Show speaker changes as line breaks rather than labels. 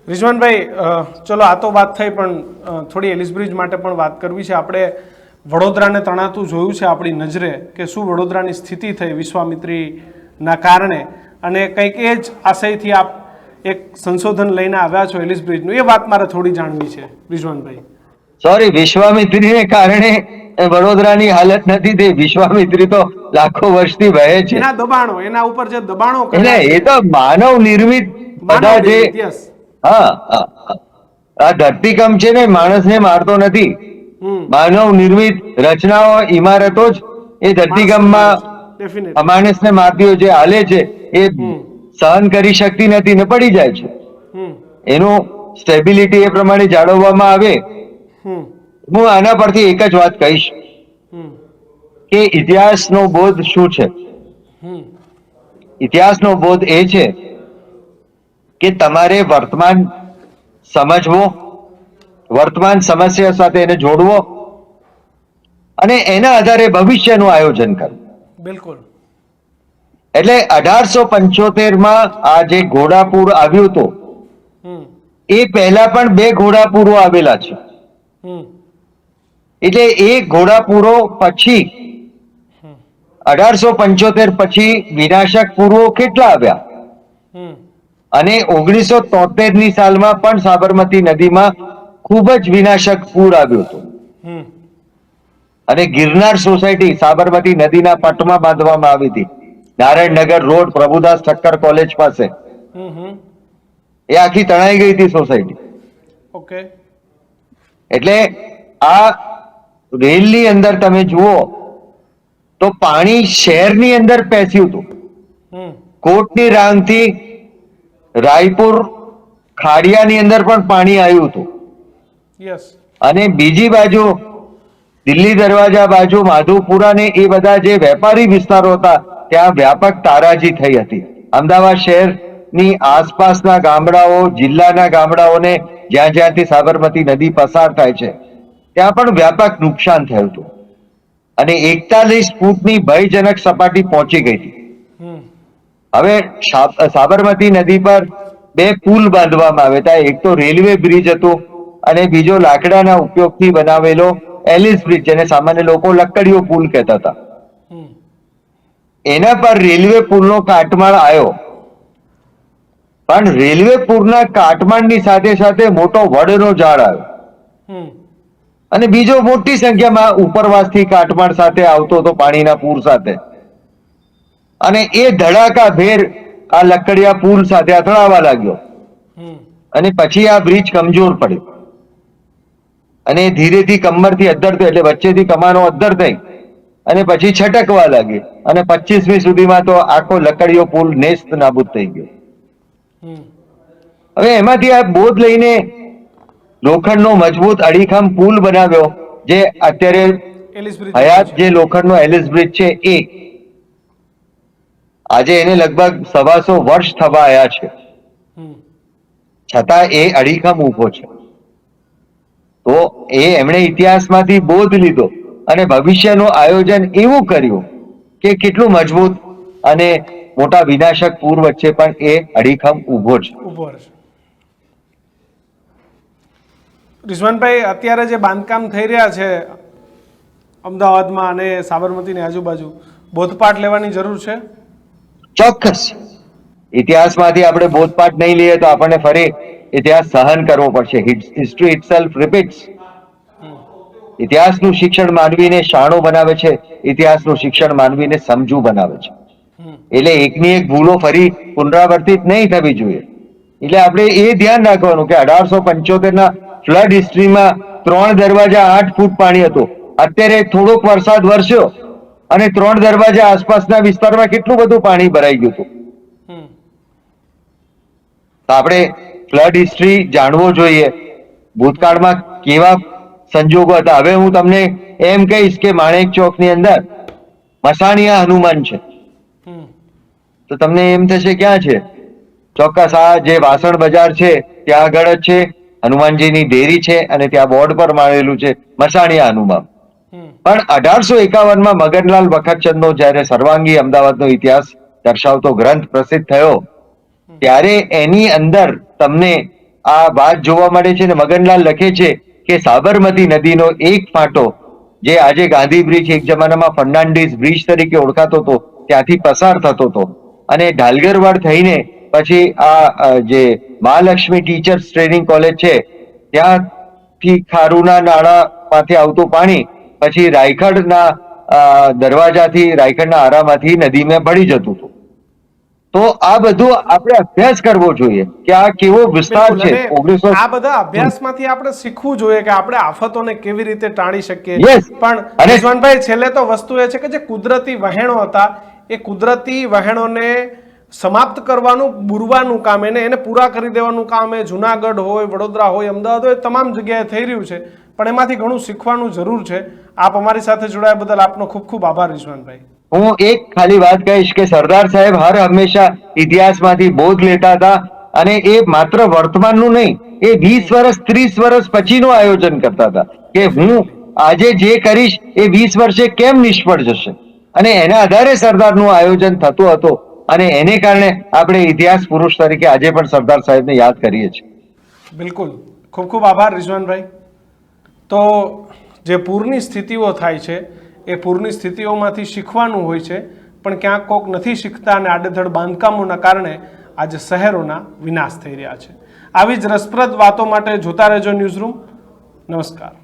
રિઝવાનભાઈ, ચલો આ તો વાત થઈ, પણ થોડી એલિસ બ્રિજ માટે પણ વાત કરવી છે. આપણે વડોદરાને તણાતું જોયું છે આપણી નજરે કે શું વડોદરાની સ્થિતિ થઈ વિશ્વામિત્રીના કારણે, અને કંઈક એ જ આશયથી આપ એક સંશોધન લઈને આવ્યા છો એલિસ બ્રિજનું. એ વાત મારે થોડી જાણવી છે રિઝવાનભાઈ.
સોરી, વિશ્વામિત્રીને કારણે વડોદરાની હાલત નથી થઈ. વિશ્વામિત્રી તો લાખો વર્ષથી વહે છે.
એના દબાણો, એના ઉપર જે દબાણો
એટલે
કર્યા છે,
એ તો માનવ નિર્મિત બધા જે આ ધરતીકંપ છે ને માણસને મારતો નથી. માનવ નિર્મિત રચનાઓ, ઇમારતો જ એ ધરતીકંપમાં માણસને મારતી હોય છે, હાલે છે. એ સહન કરી શકતી નથી ને પડી જાય છે. એનું સ્ટેબિલિટી એ પ્રમાણે જાળવવામાં આવે. હું આના પરથી એક જ વાત કહીશ કે ઇતિહાસનો બોધ શું છે. ઇતિહાસનો બોધ એ છે કે તમારે વર્તમાન સમજવો, વર્તમાન સમસ્યા સાથે એને જોડવો અને એના આધારે ભવિષ્યનું આયોજન કરવું.
બિલકુલ.
એટલે 1875માં આ જે ઘોડાપૂર આવ્યું હતું એ પહેલા પણ 2 ઘોડાપૂરો આવેલા છે. એટલે એ ઘોડાપૂરો પછી 1875 પછી વિનાશક પૂરો કેટલા આવ્યા, અને 1973ની સાલમાં પણ સાબરમતી નદીમાં ખૂબ જ વિનાશક પૂર આવ્યું હતું. અને ગિરનાર સોસાયટી સાબરમતી નદીના પટમાં બાંધવામાં આવી હતી, નારાયણનગર રોડ, પ્રભુદાસ ઠક્કર કોલેજ પાસે. એ આખી તણાઈ ગઈ હતી સોસાયટી.
ઓકે.
એટલે આ રેલની અંદર તમે જુઓ તો પાણી શહેરની અંદર પેસ્યું હતું. કોટની રાંગથી રાયપુર ખાડિયાની અંદર પણ પાણી આવ્યું હતું. અને બીજી બાજુ દિલ્હી દરવાજા બાજુ માધુપુરા ને એ બધા જે વેપારી વિસ્તારો હતા ત્યાં વ્યાપક તારાજી થઈ હતી. અમદાવાદ શહેરની આસપાસના ગામડાઓ, જિલ્લાના ગામડાઓને જ્યાં જ્યાંથી સાબરમતી નદી પસાર થાય છે ત્યાં પણ વ્યાપક નુકસાન થયું હતું. અને 41 ફૂટની ભયજનક સપાટી પહોંચી ગઈ હતી. હવે સાબરમતી નદી પર 2 પુલ બાંધવામાં આવ્યા હતા. એક તો રેલવે બ્રિજ હતો અને બીજો લાકડાના ઉપયોગથી બનાવેલો એલિસ બ્રિજ, જેને સામાન્ય લોકો લક્કડીઓ પુલ કહેતા હતા. એના પર રેલવે પુલનો કાટમાળ આવ્યો, પણ રેલવે પુલના કાટમાળની સાથે સાથે મોટો વડનો ઝાડ આવ્યો અને બીજો મોટી સંખ્યામાં ઉપરવાસથી કાટમાળ સાથે આવતો હતો પાણીના પૂર સાથે. અને એ ધડાકાભેર આ લકડિયા પુલ સાથે અથડાવા લાગ્યો અને પછી આ બ્રિજ કમજોર પડ્યો અને ધીરેથી કમરથી અદ્ધર થયો, એટલે વચ્ચેથી કમાનો અદ્ધર થઈ અને પછી છટકવા લાગી અને 25મી સુધીમાં તો આખો લકડીયો પુલ નેસ્ત નાબૂદ થઈ ગયો. હવે એમાંથી આ બોધ લઈને લોખંડનો મજબૂત અડીખમ પુલ બનાવ્યો, જે અત્યારે હયાત જે લોખંડનો એલિસ બ્રિજ છે એ આજે એને લગભગ 125 વર્ષ થવા આવ્યા છે, છતાં એ અડીખમ ઉભો છે. તો એમણે ઇતિહાસમાંથી બોધ લીધો અને ભવિષ્યનું આયોજન એવું કર્યું કે કેટલું મજબૂત અને મોટા વિનાશક પૂર વચ્ચે પણ એ અડીખમ ઉભો છે.
રિઝવાનભાઈ, અત્યારે જે બાંધકામ થઈ રહ્યા છે અમદાવાદમાં અને સાબરમતીની આજુબાજુ, બોધપાઠ લેવાની જરૂર છે.
ચોક્કસ. ઇતિહાસમાંથી આપણે બોધપાઠ નહીં લઈએ તો આપણને ફરી ઇતિહાસ સહન કરવો પડશે. History itself repeats. ઇતિહાસનું શિક્ષણ માનવીને શાણો બનાવે છે, ઇતિહાસનું શિક્ષણ માનવીને સમજુ બનાવે છે. એટલે એકની એક ભૂલો ફરી પુનરાવર્તિત નહીં થવી જોઈએ. એટલે આપણે એ ધ્યાન રાખવાનું કે 1875ના ફ્લડ હિસ્ટ્રીમાં 3 દરવાજા 8 ફૂટ પાણી હતું. અત્યારે થોડોક વરસાદ વરસ્યો અને 3 દરવાજા આસપાસના વિસ્તારમાં કેટલું બધું પાણી ભરાઈ ગયું હતું. તો આપણે ફ્લડ હિસ્ટ્રી જાણવો જોઈએ, ભૂતકાળમાં કેવા સંજોગો હતા. હવે હું તમને એમ કહીશ કે માણેક ચોકની અંદર મસાણિયા હનુમાન છે, તો તમને એમ થશે ક્યાં છે? ચોક્કસ આ જે વાસણ બજાર છે ત્યાં આગળ જ છે. હનુમાનજીની દેરી છે અને ત્યાં બોર્ડ પર મારેલું છે મસાણિયા હનુમાન. પણ 1851માં મગનલાલ બખતચંદનો જયારે સર્વાંગી અમદાવાદનો ઇતિહાસ દર્શાવતો ગ્રંથ પ્રસિદ્ધ થયો ત્યારે એની અંદર તમને આ વાત જોવા મળે છે. ને મગનલાલ લખે છે કે સાબરમતી નદીનો એક ફાંટો જે આજે ગાંધી બ્રિજ એક જમાનામાં ફર્નાન્ડીઝ બ્રિજ તરીકે ઓળખાતો હતો ત્યાંથી પસાર થતો હતો અને ઢાલગરવાડ થઈને પછી આ જે મહાલક્ષ્મી ટીચર્સ ટ્રેનિંગ કોલેજ છે ત્યાંથી ખારુના નાળામાંથી આવતું પાણી પછી રાયખડના દરવાજાથી રાયખડના આરામાંથી નદીમાં ભળી જતું હતું. તો આ બધું આપણે અભ્યાસ કરવો જોઈએ કે આ કેવો વિસ્તાર
બિલકુલ.
છે.
અને
1900
આ બધા અભ્યાસમાંથી આપણે શીખવું જોઈએ કે આપણે આફતોને કેવી રીતે ટાળી શકીએ.
Yes.
પણ
અને-
રિઝવાનભાઈ, છેલ્લે તો વસ્તુ એ છે કે જે કુદરતી વહેણો હતા એ કુદરતી વહેણોને સમાપ્ત કરવાનું, બુરવાનું કામ, એને પૂરા કરી દેવાનું કામ એ જુનાગઢ હોય, વડોદરા હોય, અમદાવાદ હોય, તમામ જગ્યાએ થઈ રહ્યું છે. પણ એમાંથી ઘણું શીખવાનું જરૂર છે. આપ અમારી સાથે જોડાયા બદલ આપનો ખૂબ ખૂબ આભાર રિઝવાનભાઈ.
હું એક ખાલી વાત કહીશ કે સરદાર સાહેબ હર હંમેશા ઇતિહાસમાંથી બોધ લેતા હતા અને એ માત્ર વર્તમાનનું નહીં, એ 20 વર્ષ 30 વર્ષ પછીનું આયોજન કરતા હતા કે હું આજે જે કરીશ એ 20 વર્ષે કેમ નિષ્ફળ જશે અને એના આધારે સરદારનું આયોજન થતું હતું અને એને કારણે આપણે ઇતિહાસ પુરુષ તરીકે આજે પણ સરદાર સાહેબને યાદ કરીએ છીએ.
બિલકુલ. ખૂબ ખૂબ આભાર રિઝવાનભાઈ. તો જે પૂરની સ્થિતિઓ થાય છે એ પૂરની સ્થિતિઓમાંથી શીખવાનું હોય છે, પણ ક્યાંક કોક નથી શીખતા અને આડેધડ બાંધકામોના કારણે આજે શહેરોના વિનાશ થઈ રહ્યા છે. આવી જ રસપ્રદ વાતો માટે જોતા રહેજો ન્યૂઝરૂમ. નમસ્કાર.